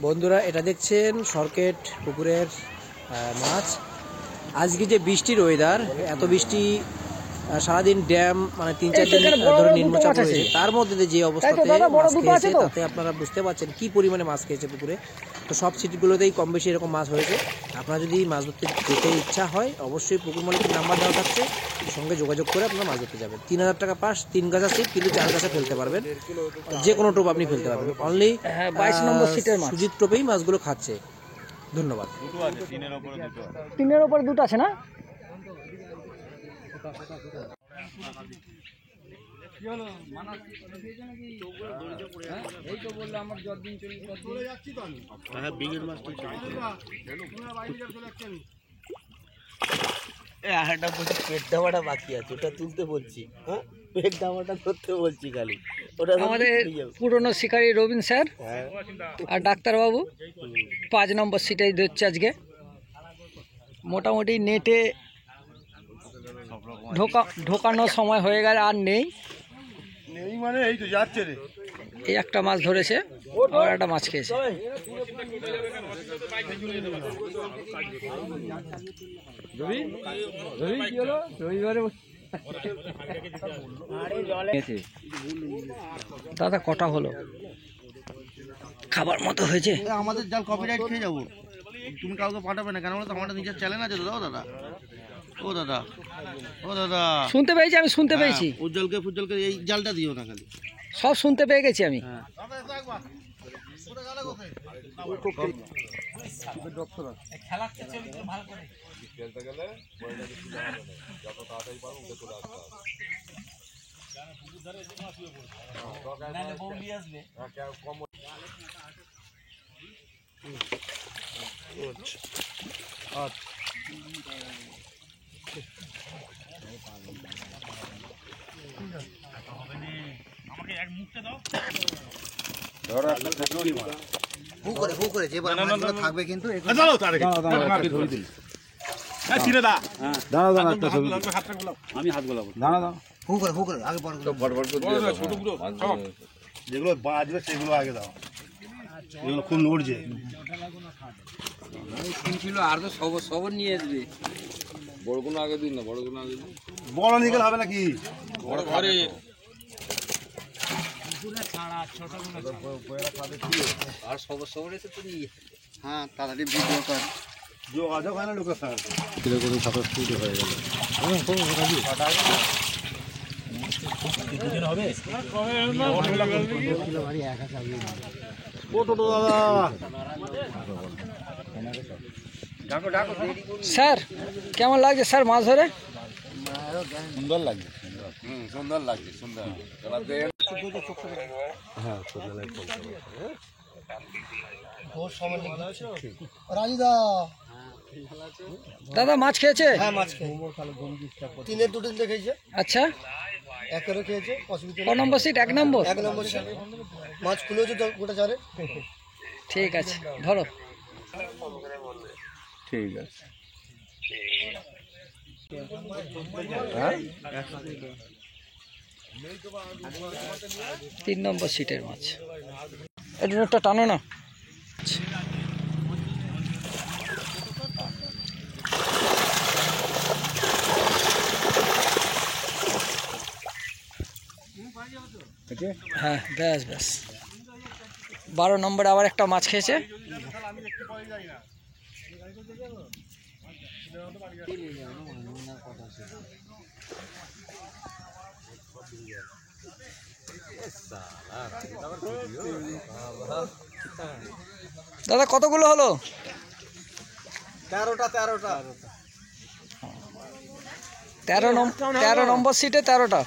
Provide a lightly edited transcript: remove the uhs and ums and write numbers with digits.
বন্ধুরা এটা দেখছেন সরকেট পুকুরের মাছ। আজকে যে বৃষ্টির ওয়েদার, এত বৃষ্টি, সারাদিন ড্যাম মানে 3-4 দিন ধরে নিম্নচাপ রয়েছে, তার মধ্যে যে অবস্থাতে মাছ খেয়েছে তাতে আপনারা বুঝতে পারছেন কি পরিমাণে মাছ খেয়েছে পুকুরে। তো সব সিটগুলোতেই কম বেশি এরকম মাছ হয়েছে। আপনারা যদি মাছ ধরতে যেতে ইচ্ছা হয় অবশ্যই পুকুর মালিকের নাম্বার দেওয়া থাকছে, সঙ্গে যোগাযোগ করে আপনারা মাছ ধরতে যাবেন। 3000 টাকা পাস, 3 গাছা সিট, কিন্তু 4 গাছা ফেলতে পারবেন, যে কোনো টোপ আপনি ফেলতে পারবেন। অনলি 22 নম্বর সিটের মাছ, সুজিত টোপেই মাছগুলো খাচ্ছে। ধন্যবাদ। তিনের ওপরে দুটো আছে না? কি হলো মানা এই তো বললো আমার যতদিন চলে যাচ্ছি তো আমি। হ্যাঁ বিগের মাছ তো আরেকটা বলছি পেট দাবাটা বাকি আছে, ওটা তুলতে বলছি। হ্যাঁ পেট দাবাটা ধরতে বলছি খালি। ওটা আমাদের পুরনো শিকারী রবিন স্যার আর ডাক্তারবাবু 5 নম্বর সিটেই ধরছে আজকে। মোটামুটি নেটে ঢোকানোর সময় হয়ে গেলে আর নেই মানে এই তো যাচ্ছে রে। এই একটা মাছ ধরেছে আর একটা মাছ খেয়েছে। দাদা কটা হলো? খাবার মতো হয়েছে। আমাদের জাল কপিরাইট খেয়ে যাবো, তুমি কাউকে পাঠাবে না কেন বলো তো? আমাদের নিজের চ্যানেল আছে দাদা। ও দাদা, ও দাদা, ও দাদা, শুনতে পেয়েছি, আমি শুনতে পেয়েছি। উজ্জ্বলকে ফুজ্জ্বলকে এই জালটা দিও না খালি। সব শুনতে পেয়ে গেছি আমি। থাকবে কিন্তু যেগুলো বাজবে সেগুলো আগে দাও, যেগুলো খুব নড়ছে। শুনছিল আর তো সবর নিয়ে আসবে। বড়গুলো আগে দিন না, বড়গুলো আগে দিন। বড় নিয়ে গেলে হবে নাকি? বড় ঘরে আর সবর এসে তো নিয়ে। হ্যাঁ তাড়াতাড়ি ভিডিও কর, যোগাযোগ হয় না লোকের সঙ্গে। হয়ে গেল স্যার কেমন লাগছে স্যার মাছ ধরে? সুন্দর লাগছে, সুন্দর লাগছে, সুন্দর। দাদা মাছ খেয়েছে? হ্যাঁ মাছ খেয়ে, তিনের দুটো খেয়েছে। আচ্ছা, একেরও খেয়েছে, অসুবিধা ক নম্বর সিট? 1 নম্বর। 1 নম্বর মাছ খুলেছে গোটা চারে। ঠিক আছে ধরো। ঠিক আছে। 3 নম্বর সিটের মাছ। এটা একটা টানো না। হ্যাঁ ব্যাস ব্যাস। 12 নম্বরে আবার একটা মাছ খেয়েছে। দাদা কতগুলো হলো? 13টা 13 নম্বর সিটে 13টা।